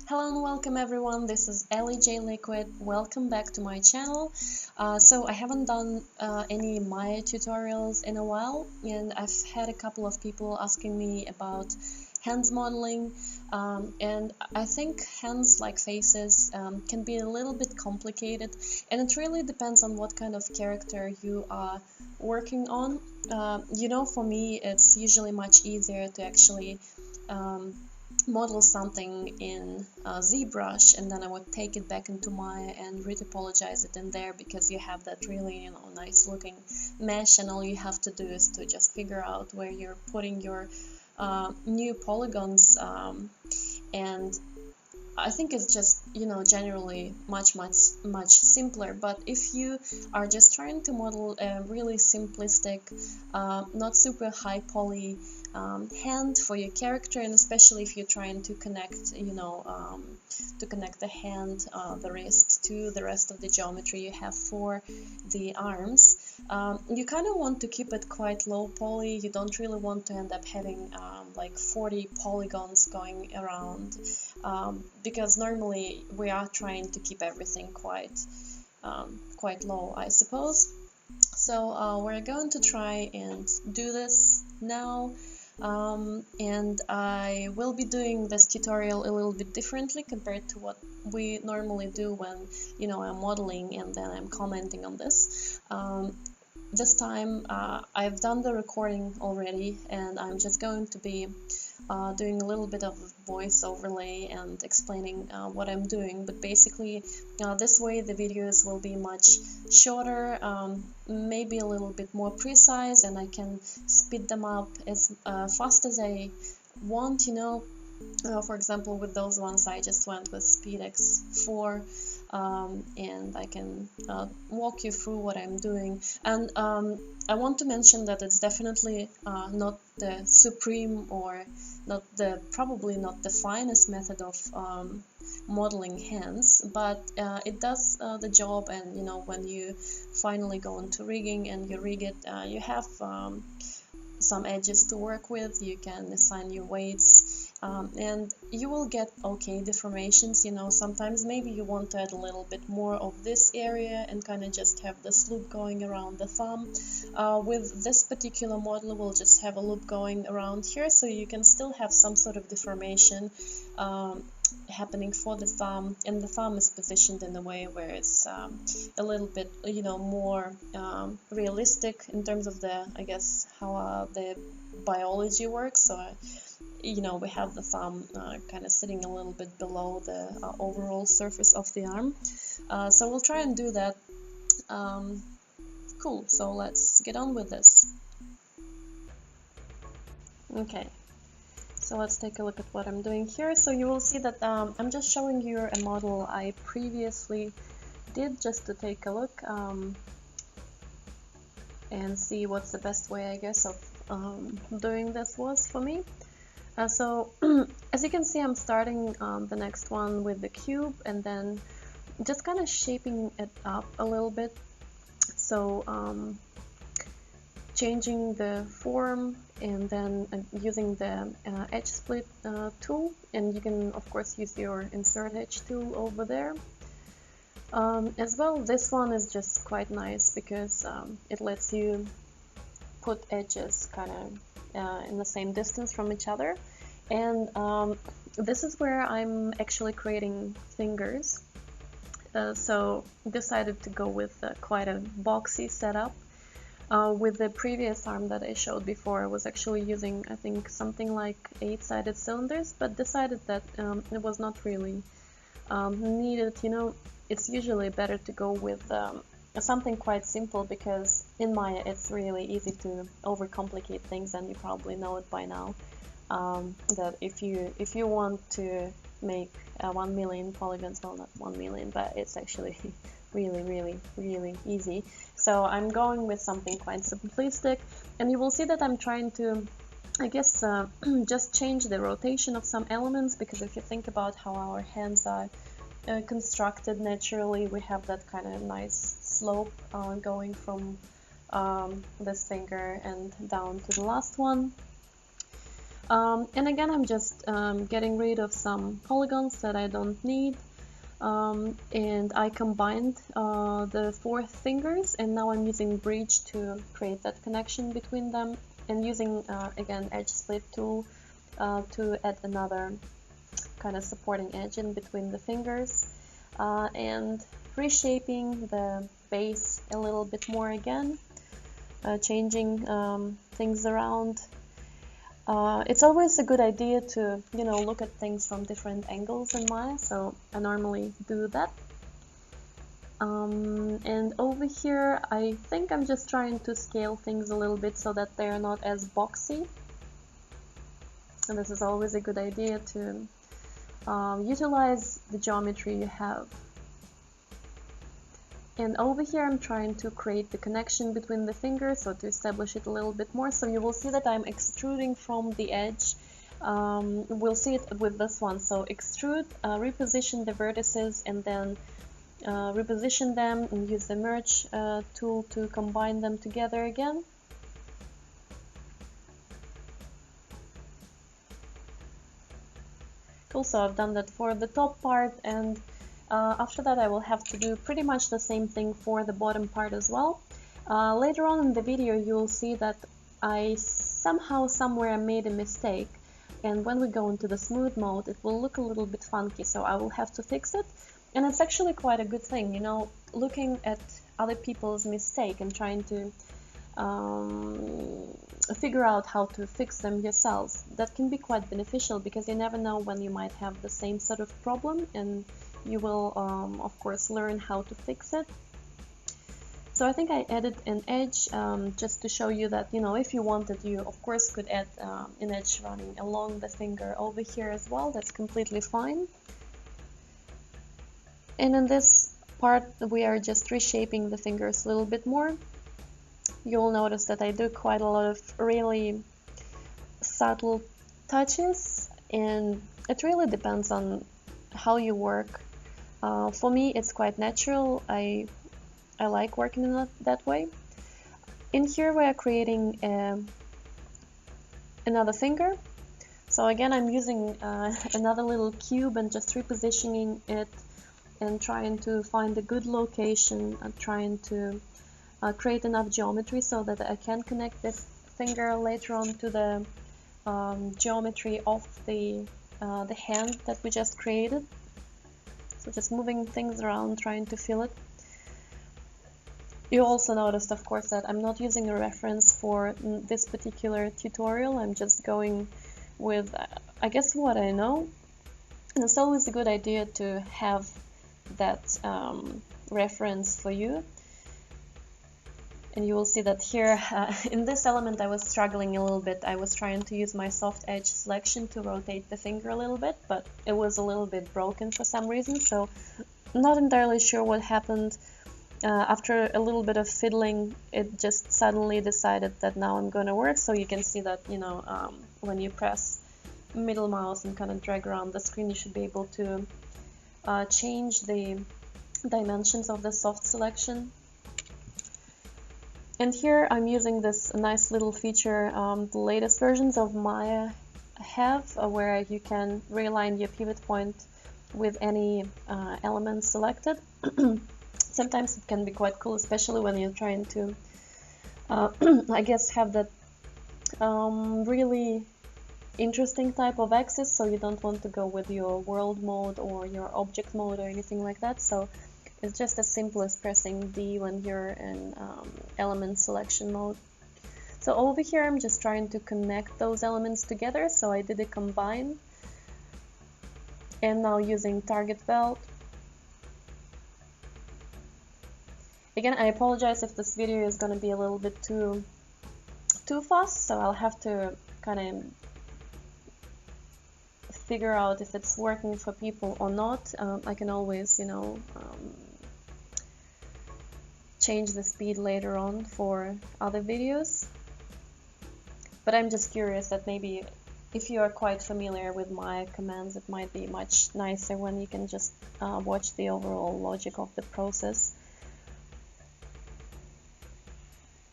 Hello and welcome everyone, this is Ellie J Liquid. Welcome back to my channel. So I haven't done any Maya tutorials in a while, and I've had a couple of people asking me about hands modeling, and I think hands like faces can be a little bit complicated, and it really depends on what kind of character you are working on. For me it's usually much easier to actually um, model something in ZBrush, and then I would take it back into Maya and retopologize it in there, because you have that really nice looking mesh, and all you have to do is to just figure out where you're putting your new polygons, and I think it's just generally much simpler. But if you are just trying to model a really simplistic, not super high poly hand for your character, and especially if you're trying to connect to connect the hand, the wrist to the rest of the geometry you have for the arms, you kind of want to keep it quite low poly. You don't really want to end up having like 40 polygons going around, because normally we are trying to keep everything quite low, I suppose. So we're going to try and do this now, and I will be doing this tutorial a little bit differently compared to what we normally do when I'm modeling and then I'm commenting on this. This time I've done the recording already, and I'm just going to be doing a little bit of voice overlay and explaining what I'm doing. But basically, this way the videos will be much shorter, maybe a little bit more precise, and I can speed them up as fast as I want. For example, with those ones I just went with speed x4, and I can walk you through what I'm doing. And I want to mention that it's definitely not the supreme, or probably not the finest method of modeling hands, but it does the job. And when you finally go into rigging and you rig it, you have some edges to work with. You can assign your weights, and you will get okay deformations. Sometimes maybe you want to add a little bit more of this area and kind of just have this loop going around the thumb. With this particular model, we'll just have a loop going around here, so you can still have some sort of deformation happening for the thumb, and the thumb is positioned in a way where it's a little bit more realistic in terms of I guess how the biology works. So we have the thumb kind of sitting a little bit below the overall surface of the arm. So we'll try and do that. Cool, so let's get on with this. Okay, so let's take a look at what I'm doing here. So you will see that I'm just showing you a model I previously did, just to take a look and see what's the best way, I guess, of doing this was for me. So as you can see, I'm starting the next one with the cube, and then just kind of shaping it up a little bit. So changing the form, and then using the edge split tool, and you can of course use your insert edge tool over there. As well, this one is just quite nice because it lets you put edges kind of in the same distance from each other. And this is where I'm actually creating fingers. So decided to go with quite a boxy setup. With the previous arm that I showed before, I was actually using, I think, something like 8-sided cylinders, but decided that it was not really needed. It's usually better to go with something quite simple, because in Maya it's really easy to overcomplicate things, and you probably know it by now. That if you want to make 1 million polygons, well, not 1 million, but it's actually really easy. So I'm going with something quite simplistic, and you will see that I'm trying to, I guess, just change the rotation of some elements, because if you think about how our hands are constructed naturally, we have that kind of nice slope going from this finger and down to the last one. And again, I'm just getting rid of some polygons that I don't need. And I combined the 4 fingers, and now I'm using bridge to create that connection between them, and using again edge split tool to add another kind of supporting edge in between the fingers, and reshaping the base a little bit more again, changing things around. It's always a good idea to, look at things from different angles in Maya, so I normally do that. And over here, I think I'm just trying to scale things a little bit so that they're not as boxy. And this is always a good idea to utilize the geometry you have. And over here I'm trying to create the connection between the fingers, so to establish it a little bit more. So you will see that I'm extruding from the edge. We'll see it with this one. So extrude, reposition the vertices, and then reposition them, and use the merge tool to combine them together again. Cool, so I've done that for the top part, and after that I will have to do pretty much the same thing for the bottom part as well. Later on in the video you'll see that I somehow somewhere made a mistake, and when we go into the smooth mode it will look a little bit funky, so I will have to fix it. And it's actually quite a good thing, looking at other people's mistake and trying to figure out how to fix them yourselves. That can be quite beneficial, because you never know when you might have the same sort of problem, and you will of course learn how to fix it. So I think I added an edge just to show you that, if you wanted, you of course could add an edge running along the finger over here as well. That's completely fine. And in this part we are just reshaping the fingers a little bit more. You'll notice that I do quite a lot of really subtle touches, and it really depends on how you work. For me it's quite natural. I like working in that way. In here we are creating another finger. So again I'm using another little cube and just repositioning it and trying to find a good location, and trying to create enough geometry so that I can connect this finger later on to the geometry of the hand that we just created. So just moving things around, trying to fill it. You also noticed, of course, that I'm not using a reference for this particular tutorial. I'm just going with, I guess, what I know. And it's always a good idea to have that reference for you. And you will see that here, in this element I was struggling a little bit. I was trying to use my soft edge selection to rotate the finger a little bit, but it was a little bit broken for some reason, so not entirely sure what happened. After a little bit of fiddling, it just suddenly decided that now I'm gonna work. So you can see that, when you press middle mouse and kind of drag around the screen, you should be able to change the dimensions of the soft selection. And here I'm using this nice little feature the latest versions of Maya have, where you can realign your pivot point with any element selected. Sometimes it can be quite cool, especially when you're trying to, I guess, have that really interesting type of axis, so you don't want to go with your world mode or your object mode or anything like that. So it's just as simple as pressing D when you're in element selection mode. So over here I'm just trying to connect those elements together, so I did a combine. And now using target belt. Again, I apologize if this video is going to be a little bit too fast, so I'll have to kind of figure out if it's working for people or not. I can always, change the speed later on for other videos. But I'm just curious that maybe if you are quite familiar with my commands, it might be much nicer when you can just watch the overall logic of the process.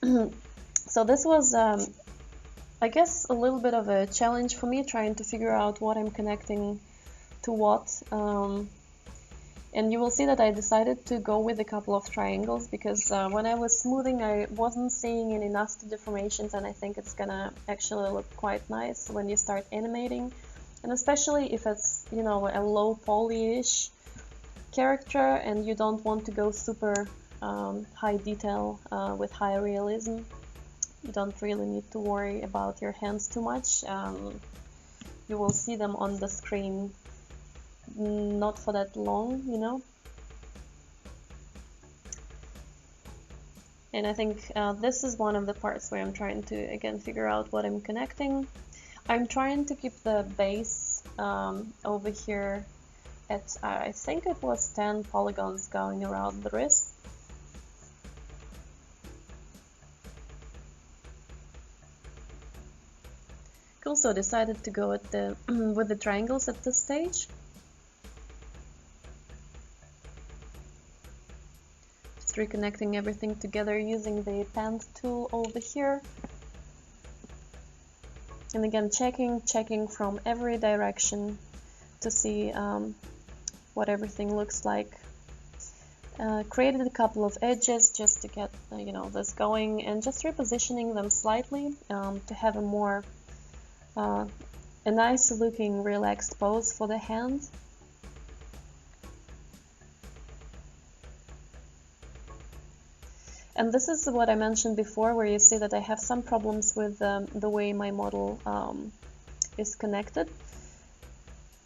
So this was I guess a little bit of a challenge for me, trying to figure out what I'm connecting to what. And you will see that I decided to go with a couple of triangles because when I was smoothing I wasn't seeing any nasty deformations, and I think it's gonna actually look quite nice when you start animating, and especially if it's, you know, a low poly-ish character and you don't want to go super high detail with high realism. You don't really need to worry about your hands too much. You will see them on the screen not for that long, you know. And I think this is one of the parts where I'm trying to again figure out what I'm connecting. I'm trying to keep the base over here at I think it was 10 polygons going around the wrist. Also decided to go at the with the triangles at this stage. Just reconnecting everything together using the pen tool over here. And again checking from every direction to see what everything looks like. Created a couple of edges just to get you know, this going, and just repositioning them slightly to have a more a nice looking relaxed pose for the hand. And this is what I mentioned before, where you see that I have some problems with the way my model is connected.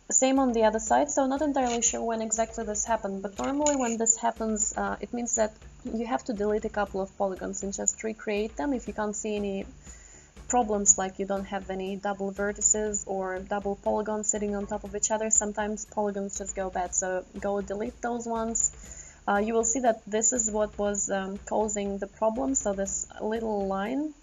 Same on the other side, so not entirely sure when exactly this happened, but normally when this happens, it means that you have to delete a couple of polygons and just recreate them if you can't see any problems, like you don't have any double vertices or double polygons sitting on top of each other. Sometimes polygons just go bad, so go delete those ones. You will see that this is what was causing the problem, so this little line.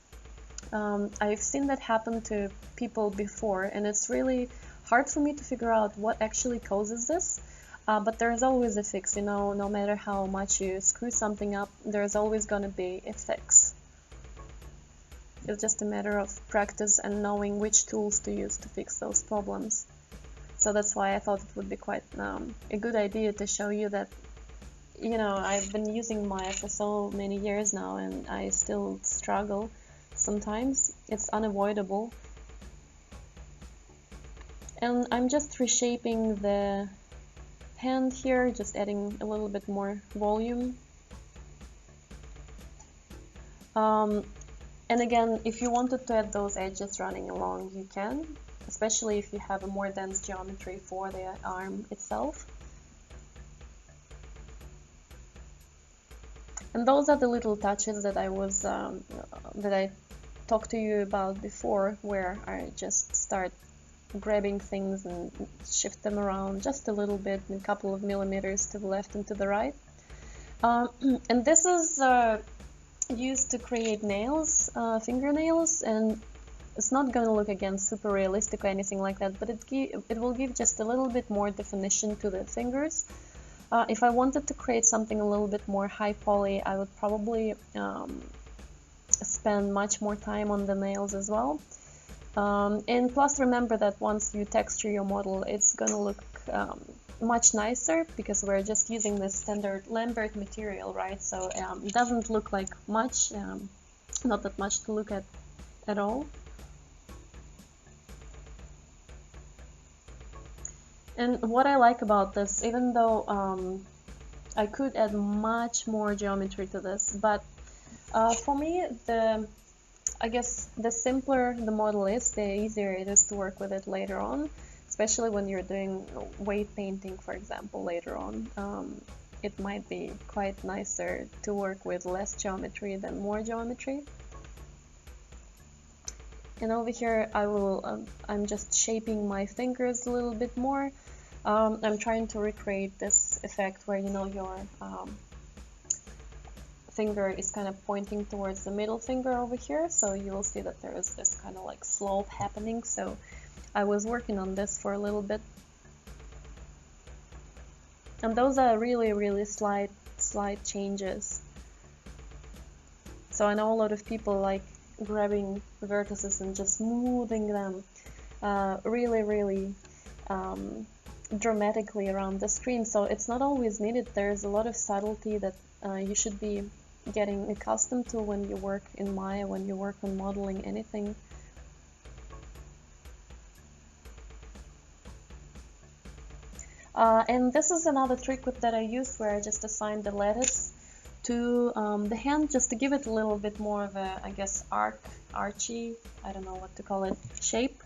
I've seen that happen to people before, and it's really hard for me to figure out what actually causes this. But there's always a fix, you know, no matter how much you screw something up, there's always gonna be a fix. It's just a matter of practice and knowing which tools to use to fix those problems. So that's why I thought it would be quite a good idea to show you that, you know, I've been using Maya for so many years now and I still struggle sometimes. It's unavoidable. And I'm just reshaping the hand here, just adding a little bit more volume. And again, if you wanted to add those edges running along, you can, especially if you have a more dense geometry for the arm itself. And those are the little touches that I talked to you about before, where I just start grabbing things and shift them around just a little bit, a couple of millimeters to the left and to the right. And this is used to create nails, fingernails, and it's not going to look again super realistic or anything like that, but it will give just a little bit more definition to the fingers. If I wanted to create something a little bit more high poly, I would probably spend much more time on the nails as well. And plus remember that once you texture your model, it's going to look much nicer, because we're just using the standard Lambert material, right? So it doesn't look like much, not that much to look at all. And what I like about this, even though I could add much more geometry to this, but for me, I guess the simpler the model is, the easier it is to work with it later on. Especially when you're doing weight painting, for example, later on. It might be quite nicer to work with less geometry than more geometry. And over here I'm just shaping my fingers a little bit more. I'm trying to recreate this effect where, you know, your finger is kind of pointing towards the middle finger over here, so you will see that there is this kind of like slope happening. So I was working on this for a little bit, and those are really slight changes. So I know a lot of people like grabbing vertices and just smoothing them really dramatically around the screen. So it's not always needed. There's a lot of subtlety that you should be getting accustomed to when you work in Maya, when you work on modeling anything. And this is another trick that I used, where I just assigned the lattice to the hand, just to give it a little bit more of a, I guess, archy, I don't know what to call it, shape.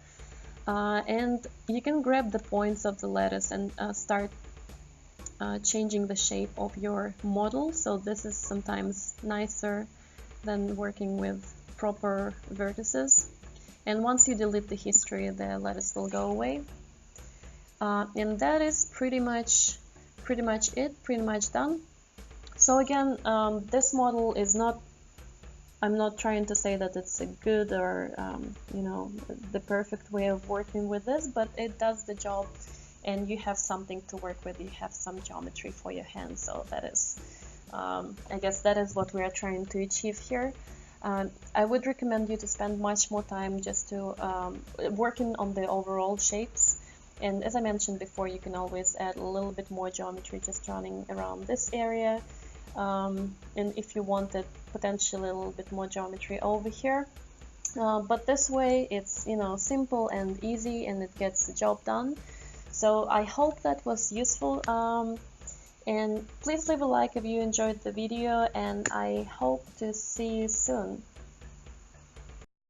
And you can grab the points of the lattice and start changing the shape of your model. So this is sometimes nicer than working with proper vertices. And once you delete the history, the lattice will go away. And that is pretty much it, pretty much done. So again, this model is not, I'm not trying to say that it's a good or you know, the perfect way of working with this, but it does the job, and you have something to work with. You have some geometry for your hand. So that is, I guess that is what we are trying to achieve here. I would recommend you to spend much more time just to working on the overall shapes. And as I mentioned before, you can always add a little bit more geometry just running around this area. And if you wanted potentially a little bit more geometry over here. But this way it's, you know, simple and easy, and it gets the job done. So I hope that was useful. And please leave a like if you enjoyed the video, and I hope to see you soon.